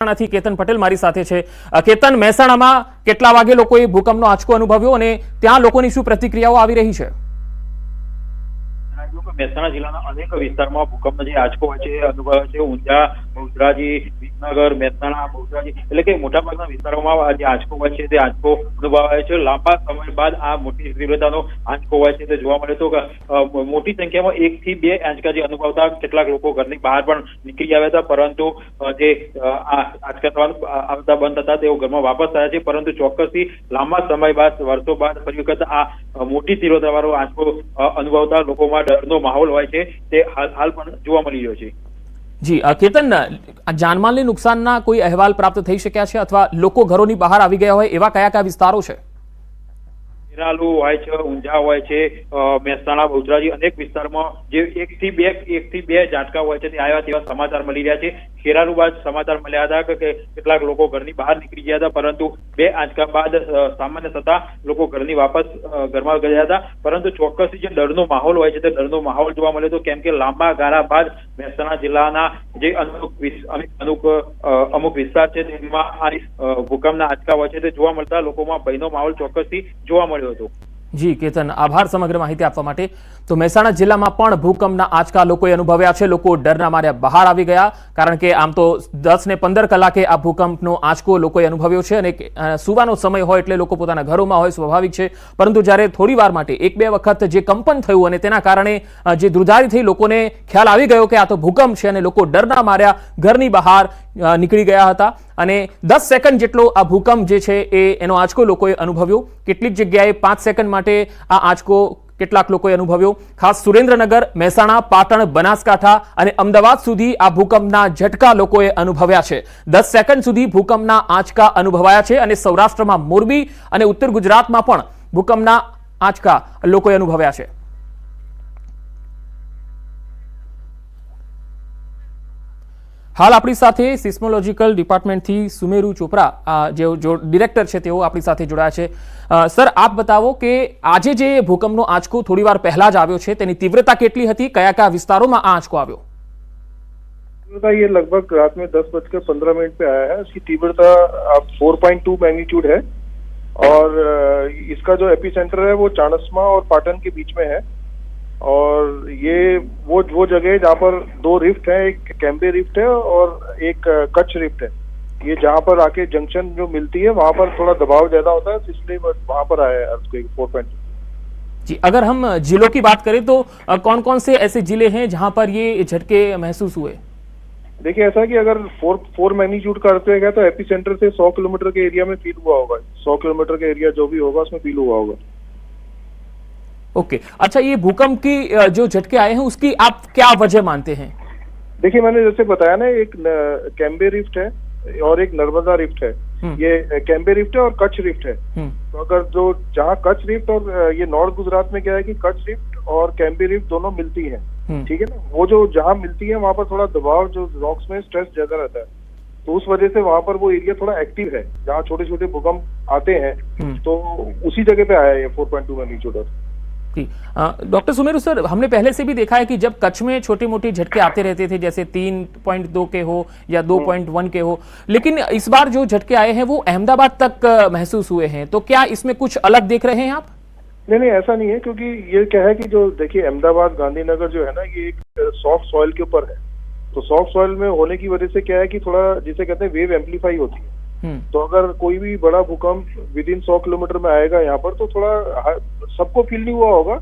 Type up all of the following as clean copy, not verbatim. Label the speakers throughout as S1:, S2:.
S1: મહેસાણાથી કેતન પટેલ મારી સાથે છે। કેતન, મહેસાણામાં કેટલા વાગે લોકોએ ભૂકંપનો આંચકો અનુભવ્યો અને ત્યાં લોકોની શું પ્રતિક્રિયાઓ આવી રહી છે?
S2: મહેસાણા જિલ્લાના અનેક વિસ્તારમાં ભૂકંપનો જે આંચકો હોય છે અનુભવાયો છે। ઊંઝા, બહુચરાજી, વિસનગર, મહેસાણા, બહુચરાજી એટલે કે મોટાભાગના વિસ્તારોમાં જે આંચકો હોય છે તે આંચકો અનુભવાયો છે। લાંબા સમય બાદ આ મોટી તીવ્રતાનો આંચકો હોય છે તે જોવા મળે તો મોટી સંખ્યામાં 1 થી 2 આંચકા જે અનુભવતા કેટલાક લોકો ઘરની બહાર પણ નીકળી આવ્યા હતા, પરંતુ જે આંચકા આવતા બંધ હતા તેઓ ઘરમાં વાપસ આવ્યા છે। પરંતુ ચોક્કસથી લાંબા સમય બાદ, વર્ષો બાદ ફરી વખત આ મોટી તીવ્રતાવાળો આંચકો અનુભવતા લોકોમાં ડરનો માહોલ હોય છે તે હાલ પણ જોવા મળી રહ્યો છે।
S1: જી કેતન, જાનમાલની નુકસાનના કોઈ અહેવાલ પ્રાપ્ત થઈ શક્યા છે અથવા લોકો ઘરોની બહાર આવી ગયા હોય એવા કયા કયા વિસ્તારો છે?
S2: ખેરાલુ હોય છે, ઊંઝા હોય છે, મહેસાણા, બહુચરાજી અનેક વિસ્તારમાં જે 1 થી 2 ઝાટકા હોય છે તે આવ્યા તેવા સમાચાર મળી રહ્યા છે। ખેરાલુ બાદ સમાચાર મળ્યા હતા કે કેટલાક લોકો ઘરની બહાર નીકળી ગયા હતા, પરંતુ 2 આંચકા બાદ સામાન્ય થતા લોકો વાપસ ઘરમાં ગયા હતા। પરંતુ ચોક્કસથી જે ડરનો માહોલ હોય છે તે ડરનો માહોલ જોવા મળ્યો હતો, કેમ કે લાંબા ગાળા બાદ મહેસાણા જિલ્લાના જે અમુક વિસ્તાર છે તેમાં આ ભૂકંપના આંચકા હોય છે તે જોવા મળતા લોકોમાં ભયનો માહોલ ચોક્કસથી જોવા મળ્યો હતો।
S1: જી કેતન, આભાર સમગ્ર માહિતી આપવા માટે। તો મહેસાણા જિલ્લામાં પણ ભૂકંપના આંચકા લોકોએ અનુભવ્યા છે। લોકો ડરના માર્યા બહાર આવી ગયા, કારણ કે આમ તો 10 ને 15 કલાકે આ ભૂકંપનો આંચકો લોકોએ અનુભવ્યો છે અને સુવાનો સમય હોય એટલે લોકો પોતાના ઘરોમાં હોય, સ્વાભાવિક છે। પરંતુ જ્યારે થોડી વાર માટે 1-2 વખત જે કંપન થયું અને તેના કારણે જે ધ્રુજારી થઈ, લોકોને ખ્યાલ આવી ગયો કે આ તો ભૂકંપ છે અને લોકો ડરના માર્યા ઘરની બહાર નીકળી ગયા હતા અને 10 સેકન્ડ જેટલો આ ભૂકંપ જે છે એનો આંચકો લોકોએ અનુભવ્યો। કેટલીક જગ્યાએ 5 સેકન્ડ માટે આ આંચકો કેટલાક લોકોએ અનુભવ્યો। ખાસ સુરેન્દ્રનગર, મહેસાણા, પાટણ, બનાસકાંઠા અને અમદાવાદ સુધી આ ભૂકંપના ઝટકા લોકોએ અનુભવ્યા છે। 10 સેકન્ડ સુધી ભૂકંપના આંચકા અનુભવાયા છે અને સૌરાષ્ટ્રમાં મોરબી અને ઉત્તર ગુજરાતમાં પણ ભૂકંપના આંચકા લોકોએ અનુભવ્યા છે। હાલ આપણી સાથે સિસ્મોલોજીકલ ડિપાર્ટમેન્ટથી સુમેરુ ચોપરા જે ડિરેક્ટર છે તેઓ આપણી સાથે જોડાયા છે। સર, આપ બતાવો કે આજે જે ભૂકંપનો આંચકો થોડી વાર પહેલા જ આવ્યો છે તેની તીવ્રતા કેટલી હતી, કયા કયા વિસ્તારોમાં આ આંચકો આવ્યો?
S3: ये लगभग रात में 10:15 पे आया है। इसकी तीव्रता 4.2 मैग्नीट्यूड है और इसका जो एपिसेंटर है वो चाणस्मा और पाटन के बीच में है और ये वो जगह है जहाँ पर 2 रिफ्ट है, एक कैम्बे रिफ्ट है और एक कच्छ रिफ्ट है। ये जहाँ पर आके जंक्शन जो मिलती है वहाँ पर थोड़ा दबाव ज्यादा होता है, इसलिए वहाँ पर आया है अर्थक्वेक 4.2।
S1: जी, अगर हम जिलों की बात करें तो कौन कौन से ऐसे जिले हैं जहाँ पर ये झटके महसूस हुए?
S3: देखिए, ऐसा कि अगर 4 मैग्नीट्यूड का अर्थक्वेक है तो एपिसेंटर से 100 किलोमीटर के एरिया में फील हुआ होगा। 100 किलोमीटर का एरिया जो भी होगा उसमें फील हुआ होगा।
S1: ओके, अच्छा, ये भूकंप की जो झटके आए हैं उसकी आप क्या वजह मानते हैं?
S3: देखिए, मैंने जैसे बताया ना, एक कैम्बे रिफ्ट है और एक नर्मदा रिफ्ट है। ये कैम्बे रिफ्ट है और कच्छ रिफ्ट है। तो अगर जो जहाँ कच्छ रिफ्ट और ये नॉर्थ गुजरात में क्या है कि कच्छ रिफ्ट और कैम्बे रिफ्ट दोनों मिलती हैं, ठीक है ना। वो जो जहाँ मिलती है वहाँ पर थोड़ा दबाव, जो रॉक्स में स्ट्रेस ज्यादा रहता है, तो उस वजह से वहाँ पर वो एरिया थोड़ा एक्टिव है। जहाँ छोटे छोटे भूकंप आते हैं तो उसी जगह पे आया है 4.2 मैग्नीट्यूड।
S1: डॉक्टर सुमेरु सर, हमने पहले से भी देखा है कि जब कच्छ में छोटे मोटे झटके आते रहते थे, जैसे 3.2 के हो या 2.1 के हो, लेकिन इस बार जो झटके आए हैं वो अहमदाबाद तक महसूस हुए हैं। तो क्या इसमें कुछ अलग देख रहे हैं आप?
S3: नहीं, ऐसा नहीं है, क्योंकि ये क्या है कि जो देखिए अहमदाबाद, गांधीनगर जो है ना, ये एक सॉफ्ट सॉइल के ऊपर है। तो सॉफ्ट सॉइल में होने की वजह से क्या है कि थोड़ा जिसे कहते हैं वेव एम्पलीफाई होती है। तो अगर कोई भी बड़ा भूकंप विदिन 100 किलोमीटर में आएगा यहाँ पर तो थोड़ा सबको फील नहीं हुआ होगा।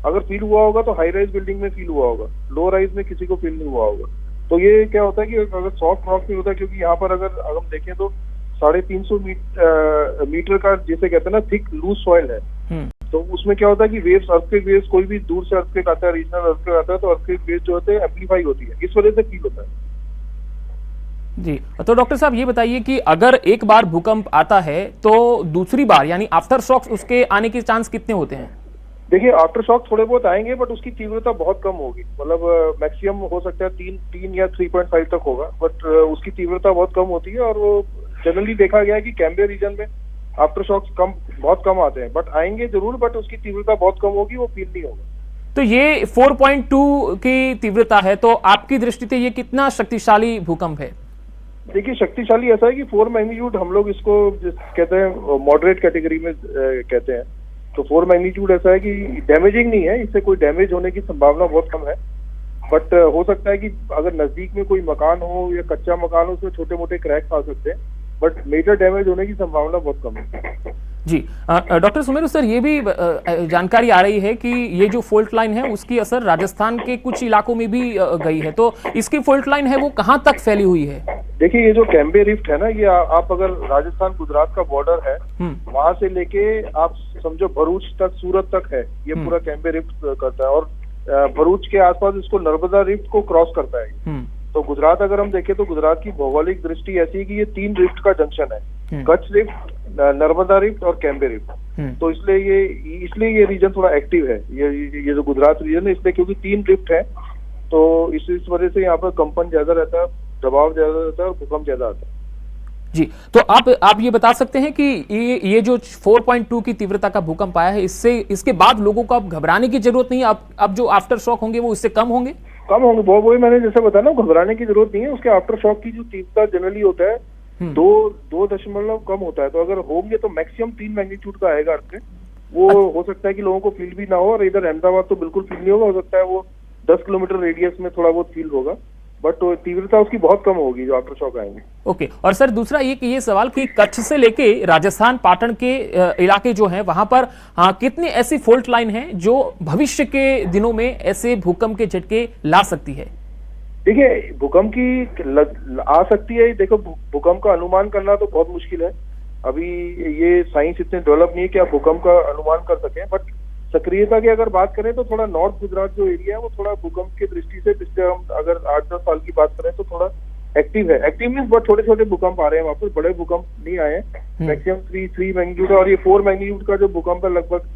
S3: अगर फील हुआ होगा तो हाई राइज बिल्डिंग में फील हुआ होगा, लो राइज में किसी को फील नहीं हुआ होगा। तो ये क्या होता है कि अगर सॉफ्ट रॉक में होता है, क्योंकि यहाँ पर अगर हम देखें तो 350 मीटर का जिसे कहते हैं ना थिक लूज सॉइल है। तो उसमें क्या होता है कि वेव्स, अर्थक्वेक वेव्स, कोई भी दूर से अर्थक्वेक आता है, रीजनल अर्थक्वेक आता है, तो अर्थक्वेक वेव्स जो होते हैं एम्पलीफाई होती है, इस वजह से फील होता है।
S1: जी, तो डॉक्टर साहब ये बताइए कि अगर एक बार भूकंप आता है तो दूसरी बार यानी आफ्टर शॉक्स उसके आने के चांस कितने होते हैं?
S3: देखिए, आफ्टर शॉक थोड़े बहुत आएंगे, बट उसकी तीव्रता बहुत कम होगी। मतलब मैक्सिमम हो सकता है 3 या 3.5 तक होगा, बट उसकी तीव्रता बहुत कम होती है। और वो जनरली देखा गया है कि कैम्बे रीजन में आफ्टर शॉक्स बहुत कम आते हैं, बट आएंगे जरूर, बट उसकी तीव्रता बहुत कम होगी, वो फील नहीं होगा।
S1: तो ये 4.2 की तीव्रता है, तो आपकी दृष्टि से ये कितना शक्तिशाली भूकंप है?
S3: देखिए शक्तिशाली ऐसा है कि 4 मैग्नीट्यूड हम लोग इसको कहते हैं मॉडरेट कैटेगरी में कहते हैं। तो 4 मैग्नीट्यूड ऐसा है कि डैमेजिंग नहीं है, इससे कोई डैमेज होने की संभावना बहुत कम है। बट हो सकता है कि अगर नजदीक में कोई मकान हो या कच्चा मकान हो उसमें छोटे मोटे क्रैक्स आ सकते हैं, बट मेजर डैमेज होने की संभावना बहुत कम है।
S1: जी डॉक्टर सुमेरु सर, ये भी जानकारी आ रही है कि ये जो फॉल्ट लाइन है उसकी असर राजस्थान के कुछ इलाकों में भी गई है, तो इसकी फॉल्ट लाइन है वो कहाँ तक फैली हुई है?
S3: देखिए ये जो कैम्बे रिफ्ट है ना, ये आप अगर राजस्थान गुजरात का बॉर्डर है वहां से लेके आप समझो भरूच तक, सूरत तक है, ये पूरा कैम्बे रिफ्ट करता है। और भरूच के आसपास इसको नर्मदा रिफ्ट को क्रॉस करता है। तो गुजरात अगर हम देखें तो गुजरात की भौगोलिक दृष्टि ऐसी है कि ये 3 रिफ्ट का जंक्शन है, कच्छ रिफ्ट, नर्मदा रिफ्ट और कैम्बे रिफ्ट। तो इसलिए ये रीजन थोड़ा एक्टिव है, ये जो गुजरात रीजन है, इसलिए क्योंकि 3 रिफ्ट है तो इस वजह से यहाँ पर कंपन ज्यादा रहता है, दबाव ज्यादा रहता है और भूकंप ज्यादा आता है।
S1: जी, तो आप ये बता सकते हैं कि ये जो 4.2 की तीव्रता का भूकंप आया है, इसके बाद लोगों को अब घबराने की जरूरत नहीं है? अब जो आफ्टर शॉक होंगे वो इससे कम होंगे?
S3: वही मैंने जैसे बताया ना, घबराने की जरूरत नहीं है। उसके आफ्टर शॉक की जो तीव्रता जनरली होता है 2 दशमलव कम होता है। तो अगर होंगे तो मैक्सिमम 3 मैग्नीट्यूड का आएगा अर्थ में। वो हो सकता है कि लोगों को फील भी ना हो, और इधर अहमदाबाद तो बिल्कुल फील नहीं होगा, हो सकता है वो 10 किलोमीटर रेडियस में थोड़ा बहुत फील होगा, बट तीव्रता उसकी बहुत कम होगी जो आफ्टर शॉक आएंगे।
S1: ओके। और सर दूसरा ये सवाल कि कच्छ से लेके राजस्थान पाटन के इलाके जो हैं वहां पर कितनी ऐसी फॉल्ट लाइन है जो भविष्य के दिनों में ऐसे भूकंप के झटके ला सकती है?
S3: देखिए भूकंप की आ सकती है। देखो भूकंप का अनुमान करना तो बहुत मुश्किल है, अभी ये साइंस इतने डेवलप नहीं है कि आप भूकंप का अनुमान कर सकें। बट सक्रियता की अगर बात करें तो थोड़ा नॉर्थ गुजरात जो एरिया है वो थोड़ा भूकंप की दृष्टि से पिछले हम अगर 8-10 साल की बात करें तो थोड़ा एक्टिव है। एक्टिव मीन्स बहुत छोटे छोटे भूकंप आ रहे हैं वहाँ पर, बड़े भूकंप नहीं आए हैं। मैक्सिमम 3 मैग्नीट्यूड और ये 4 मैग्नीट्यूड का जो भूकंप है लगभग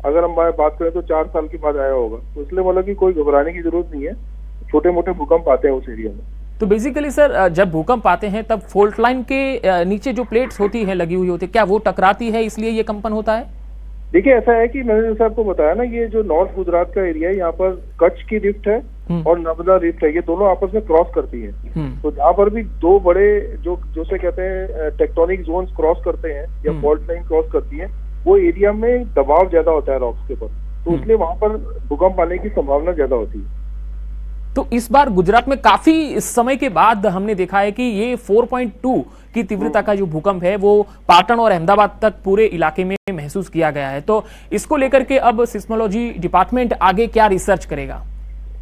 S3: अगर हम बात करें तो 4 साल के बाद आया होगा। तो इसलिए मतलब कि कोई घबराने की जरूरत नहीं है, छोटे मोटे भूकंप आते हैं उस एरिया में।
S1: तो बेसिकली सर जब भूकंप आते हैं तब फॉल्ट लाइन के नीचे जो प्लेट्स होती है लगी हुई होती है, क्या वो टकराती है इसलिए ये कंपन होता है?
S3: देखिए ऐसा है कि मैंने जैसे आपको बताया ना, ये जो नॉर्थ गुजरात का एरिया है यहाँ पर कच्छ की रिफ्ट है और नर्मदा रिफ्ट है, ये दोनों आपस में क्रॉस करती है। तो जहाँ पर भी 2 बड़े जो से कहते हैं टेक्टोनिक जोन्स क्रॉस करते हैं या फॉल्ट लाइन क्रॉस करती है, वो एरिया में दबाव ज्यादा होता है रॉक्स के ऊपर, तो इसलिए वहां पर भूकंप आने की संभावना ज्यादा होती है।
S1: तो इस बार गुजरात में काफी समय के बाद हमने देखा है कि ये 4.2 की तीव्रता का जो भूकंप है वो पाटन और अहमदाबाद तक पूरे इलाके में महसूस किया गया है। तो इसको लेकर के अब सिस्मोलॉजी डिपार्टमेंट आगे क्या रिसर्च करेगा?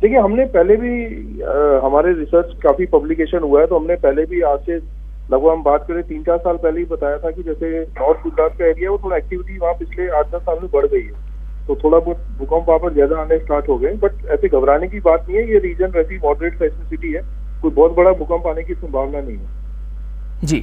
S3: देखिए हमने पहले भी हमारे रिसर्च काफी पब्लिकेशन हुआ है, तो हमने पहले भी आज से लगभग हम बात करें 3-4 साल पहले ही बताया था कि जैसे नॉर्थ गुजरात का एरिया वो थोड़ा एक्टिविटी वहाँ पिछले 8-10 साल में बढ़ गई है, तो थोड़ा बहुत भूकंप वहाँ पर ज्यादा आने स्टार्ट हो गए। बट ऐसे घबराने की बात नहीं है, ये रीजन वैसी मॉडरेट सेस्मिसिटी है, कोई बहुत बड़ा भूकंप आने की संभावना नहीं है।
S1: जी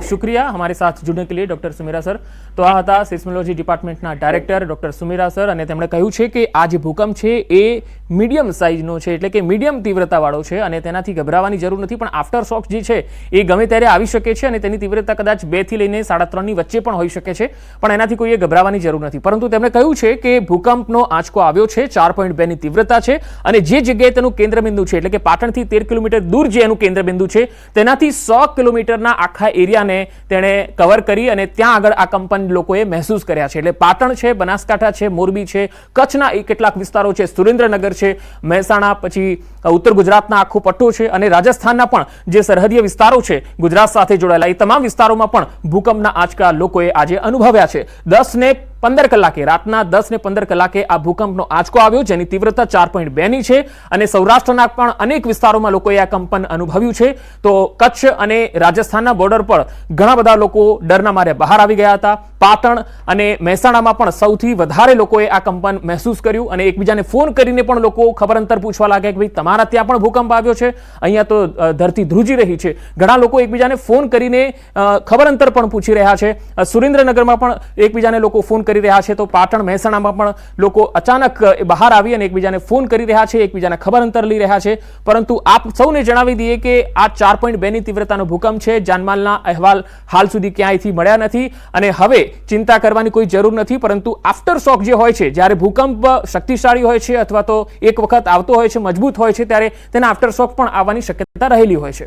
S1: शुक्रिया हमारे साथ जुड़ने के लिए ડોક્ટર સુમેરા સર। તો આ હતા સિસ્મોલોજી ડિપાર્ટમેન્ટના ડાયરેક્ટર ડોક્ટર સુમેરા સર, અને તેમણે કહ્યું છે કે આ જે ભૂકંપ છે એ મીડિયમ સાઇઝનો છે, એટલે કે મીડિયમ તીવ્રતાવાળો છે અને તેનાથી ગભરાવાની જરૂર નથી, પણ આફ્ટર શોક જે છે એ ગમે ત્યારે આવી શકે છે અને તેની તીવ્રતા કદાચ 2 થી લઈને 3.5 ની વચ્ચે પણ હોઈ શકે છે, પણ એનાથી કોઈએ ગભરાવાની જરૂર નથી। પરંતુ તેમણે કહ્યું છે કે ભૂકંપનો આંચકો આવ્યો છે, 4.2 ની તીવ્રતા છે અને જે જગ્યાએ તેનું કેન્દ્રબિંદુ છે એટલે કે પાટણથી 13 કિલોમીટર દૂર જે એનું કેન્દ્રબિંદુ છે તેનાથી 100 કિલોમીટરના આખા એરિયાને તેણે કવર કરી અને ત્યાં આગળ આ કંપન લોકોએ મહેસૂસ કર્યા છે। એટલે પાટણ છે, બનાસકાંઠા છે, મોરબી છે, કચ્છના કેટલાક વિસ્તારો છે, સુરેન્દ્રનગર છે, મહેસાણા, પછી ઉત્તર ગુજરાતના આખો પટ્ટો છે અને રાજસ્થાનના પણ જે સરહદીય વિસ્તારો છે ગુજરાત સાથે જોડાયેલા એ તમામ વિસ્તારોમાં પણ ભૂકંપના આંચકા લોકોએ આજે અનુભવ્યા છે। 10 ને 15 કલાકે રાતના 10 ને 15 કલાકે આ ભૂકંપનો આંચકો આવ્યો, જેની તીવ્રતા 4.2 ની છે અને સૌરાષ્ટ્રના પણ અનેક વિસ્તારોમાં લોકોએ આ કંપન અનુભવ્યું છે। તો કચ્છ અને રાજસ્થાનના બોર્ડર પર ઘણા બધા લોકો ડરના મારે બહાર આવી ગયા હતા। પાટણ અને મહેસાણામાં પણ સૌથી વધારે લોકોએ આ કંપન મહેસૂસ કર્યું અને એકબીજાને ફોન કરીને પણ લોકો ખબર અંતર પૂછવા લાગ્યા કે ભાઈ તમારા ત્યાં પણ ભૂકંપ આવ્યો છે, અહીંયા તો ધરતી ધ્રુજી રહી છે। ઘણા લોકો એકબીજાને ફોન કરીને ખબર અંતર પણ પૂછી રહ્યા છે। સુરેન્દ્રનગરમાં પણ એકબીજાને લોકો ફોન કરી રહ્યા છે, તો પાટણ મહેસાણામાં પણ લોકો અચાનક બહાર આવી અને એકબીજાને ફોન કરી રહ્યા છે, એકબીજાને ખબર અંતર લઈ રહ્યા છે। પરંતુ આપ સૌને જણાવી દઈએ કે આ 4.2 ની તીવ્રતાનો ભૂકંપ છે, જાનમાલના અહેવાલ હાલ સુધી ક્યાંયથી મળ્યા નથી અને હવે ચિંતા કરવાની કોઈ જરૂર નથી। પરંતુ આફ્ટર શોક જે હોય છે, જ્યારે ભૂકંપ શક્તિશાળી હોય છે અથવા તો એક વખત આવતો હોય છે, મજબૂત હોય છે, ત્યારે તેના આફ્ટર શોક પણ આવવાની શક્યતા રહેલી હોય છે।